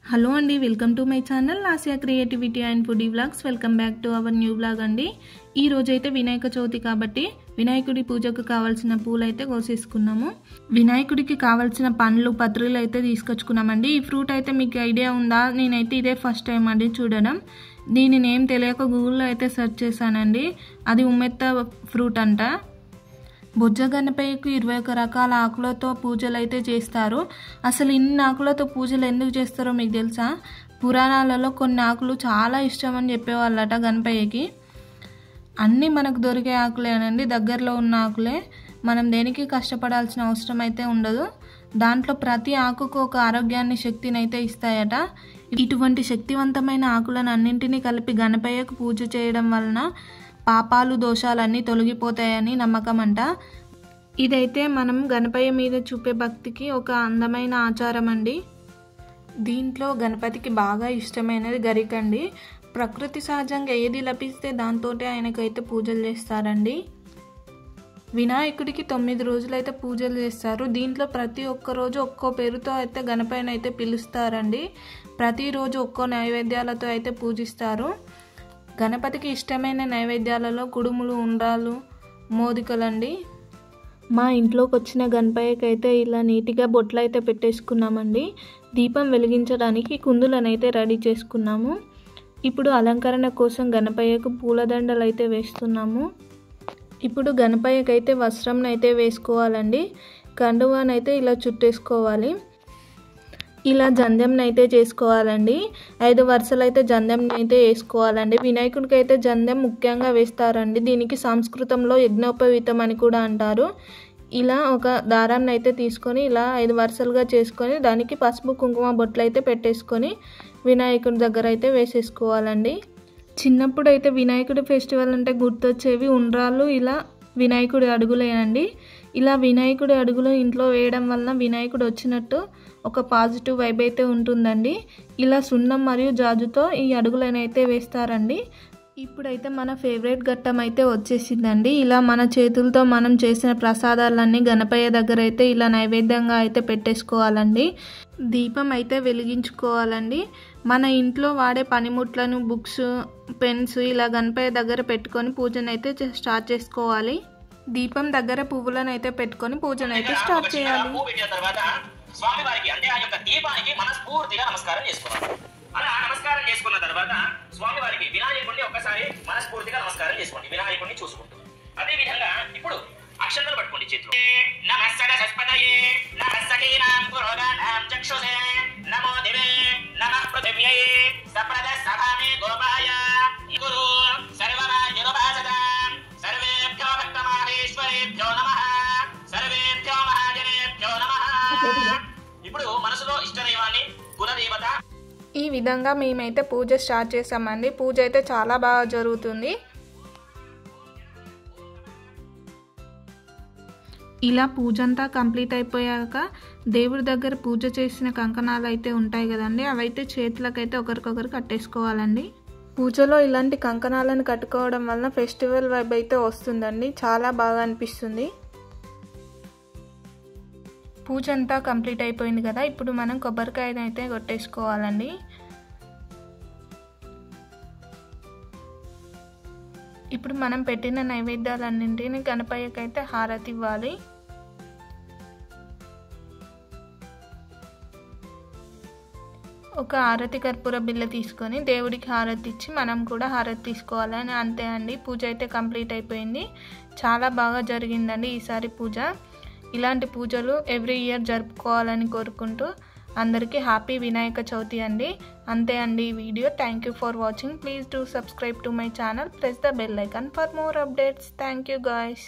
Hello అండి, welcome to my channel Asia creativity and foodie vlogs. Welcome back to our new vlog అండి. ఈ రోజైతే వినాయక చవితి కాబట్టి వినాయకుడి పూజకు కావాల్సిన పూలు అయితే కోసేసుకున్నాము. వినాయకుడికి కావాల్సిన పండ్లు పత్రులు అయితే తీసుకొచ్చుకున్నామండి. ఈ ఫ్రూట్ అయితే మీకు ఐడియా ఉందా? నేనైతే ఇదే ఫస్ట్ టైం అండి చూడడం. దీని నేమ్ తెలియక గూగుల్లో అయితే సెర్చ్ చేశానండి. అది ఉమ్మెత్త ఫ్రూట్ అంట. బొజ్జ గణపయ్యకు 21 రకాల ఆకులతో పూజలు అయితే చేస్తారు. అసలు ఇన్ని ఆకులతో పూజలు ఎందుకు చేస్తారో మీకు తెలుసా? పురాణాలలో కొన్ని ఆకులు చాలా ఇష్టం అని చెప్పేవాళ్ళట గణపయ్యకి. అన్నీ మనకు దొరికే ఆకులేనండి, దగ్గరలో ఉన్న ఆకులే. మనం దేనికి కష్టపడాల్సిన అవసరం అయితే ఉండదు. దాంట్లో ప్రతి ఆకుకు ఒక ఆరోగ్యాన్ని, శక్తిని అయితే ఇస్తాయట. ఇటువంటి శక్తివంతమైన ఆకులను అన్నింటినీ కలిపి గణపయ్యకు పూజ చేయడం వలన పాపాలు, దోషాలన్నీ తొలగిపోతాయని నమ్మకం అంట. ఇదైతే మనం గణపయ్య మీద చూపే భక్తికి ఒక అందమైన ఆచారం అండి. దీంట్లో గణపతికి బాగా ఇష్టమైనది గరికండి. ప్రకృతి సహజంగా ఏది లభిస్తే దాంతోటే ఆయనకైతే పూజలు చేస్తారండి. వినాయకుడికి 9 రోజులైతే పూజలు చేస్తారు. దీంట్లో ప్రతి ఒక్క రోజు ఒక్కో పేరుతో అయితే గణపయ్యని అయితే పిలుస్తారండి. ప్రతిరోజు ఒక్కో నైవేద్యాలతో అయితే పూజిస్తారు. గణపతికి ఇష్టమైన నైవేద్యాలలో కుడుములు, ఉండ్రాలు, మోదికలండి. మా ఇంట్లోకి వచ్చిన గణపయ్యకి అయితే ఇలా నీట్గా బొట్లు అయితే పెట్టేసుకున్నామండి. దీపం వెలిగించడానికి కుందులను అయితే రెడీ చేసుకున్నాము. ఇప్పుడు అలంకరణ కోసం గణపయ్యకు పూలదండలు అయితే వేస్తున్నాము. ఇప్పుడు గణపయ్యకి అయితే వస్త్రం అయితే వేసుకోవాలండి. కండువానైతే ఇలా చుట్టేసుకోవాలి. ఇలా జంధ్యంని అయితే చేసుకోవాలండి. 5 వరుసలు అయితే జంధ్యంని అయితే వేసుకోవాలండి. వినాయకుడికి అయితే జంధ్యం ముఖ్యంగా వేస్తారండి. దీనికి సంస్కృతంలో యజ్ఞోపవీతం అని కూడా అంటారు. ఇలా ఒక దారాన్ని అయితే తీసుకొని ఇలా 5 వరుసలుగా చేసుకొని దానికి పసుపు కుంకుమ బొట్లు అయితే పెట్టేసుకొని వినాయకుడి దగ్గర అయితే వేసేసుకోవాలండి. చిన్నప్పుడు అయితే వినాయకుడి ఫెస్టివల్ అంటే గుర్తొచ్చేవి ఉండ్రాళ్ళు, ఇలా వినాయకుడి అడుగులేనండి. ఇలా వినాయకుడి అడుగులు ఇంట్లో వేయడం వలన వినాయకుడు వచ్చినట్టు ఒక పాజిటివ్ వైబ్ అయితే ఉంటుందండి. ఇలా సున్నం మరియు జాజుతో ఈ అడుగులను అయితే వేస్తారండి. ఇప్పుడైతే మన ఫేవరెట్ ఘట్టం అయితే వచ్చేసిందండి. ఇలా మన చేతులతో మనం చేసిన ప్రసాదాలన్నీ గణపయ్య దగ్గర అయితే ఇలా నైవేద్యంగా అయితే పెట్టేసుకోవాలండి. దీపం అయితే వెలిగించుకోవాలండి. మన ఇంట్లో వాడే పనిముట్లను, బుక్స్, పెన్స్ ఇలా గణపయ్య దగ్గర పెట్టుకొని పూజను అయితే స్టార్ట్ చేసుకోవాలి. దీపం దగ్గర పువ్వులను అయితే పెట్టుకొని పూజను అయితే స్టార్ట్ చేయాలి. స్వామివారికి అంటే ఆ యొక్క దీపానికి మనస్ఫూర్తిగా నమస్కారం చేసుకోవాలి. అలా నమస్కారం చేసుకున్న తర్వాత స్వామివారికి వినాయకుడిని ఒక్కసారి మనస్ఫూర్తిగా నమస్కారం చేసుకోండి, వినాయకుడిని చూసుకుంటూ. అదే విధంగా ఇప్పుడు అక్షంతలు పట్టుకోండి చేతిలో. నమస్సర సస్పదయే నమస్సకీనాం పురోగానాం చక్షుషే నమో దివే నమః పృథివ్యై సప్రద సభామే గోపాయ గురు సర్వమాయుర్భాసదాం సర్వేభ్యో భక్తమాహేశ్వరేభ్యో నమః సర్వేభ్యో మహాజనేభ్యో నమః. ఇప్పుడు మనసులో ఇష్టదైవాన్ని, కులదేవత. ఈ విధంగా మేమైతే పూజ స్టార్ట్ చేసామండి. పూజ అయితే చాలా బాగా జరుగుతుంది. ఇలా పూజ అంతా కంప్లీట్ అయిపోయాక దేవుడి దగ్గర పూజ చేసిన కంకణాలు అయితే ఉంటాయి కదండి, అవైతే చేతులకైతే ఒకరికొకరు కట్టేసుకోవాలండి. పూజలో ఇలాంటి కంకణాలను కట్టుకోవడం వలన ఫెస్టివల్ వైబ్ అయితే వస్తుందండి. చాలా బాగా అనిపిస్తుంది. పూజ అంతా కంప్లీట్ అయిపోయింది కదా, ఇప్పుడు మనం కొబ్బరికాయని అయితే కొట్టేసుకోవాలండి. ఇప్పుడు మనం పెట్టిన నైవేద్యాలన్నింటినీ గణపయ్యకి అయితే హారతి ఇవ్వాలి. ఒక హారతి కర్పూర బిళ్ళ తీసుకొని దేవుడికి హారతి ఇచ్చి మనం కూడా హారతి తీసుకోవాలని. అంతే అండి, పూజ అయితే కంప్లీట్ అయిపోయింది. చాలా బాగా జరిగిందండి ఈసారి పూజ. ఇలాంటి పూజలు ఎవ్రీ ఇయర్ జరుపుకోవాలని కోరుకుంటూ అందరికీ హ్యాపీ వినాయక చవితి అండి. అంతే అండి ఈ video. Thank you for watching. Please do subscribe to my channel. Press the bell icon for more updates. Thank you guys.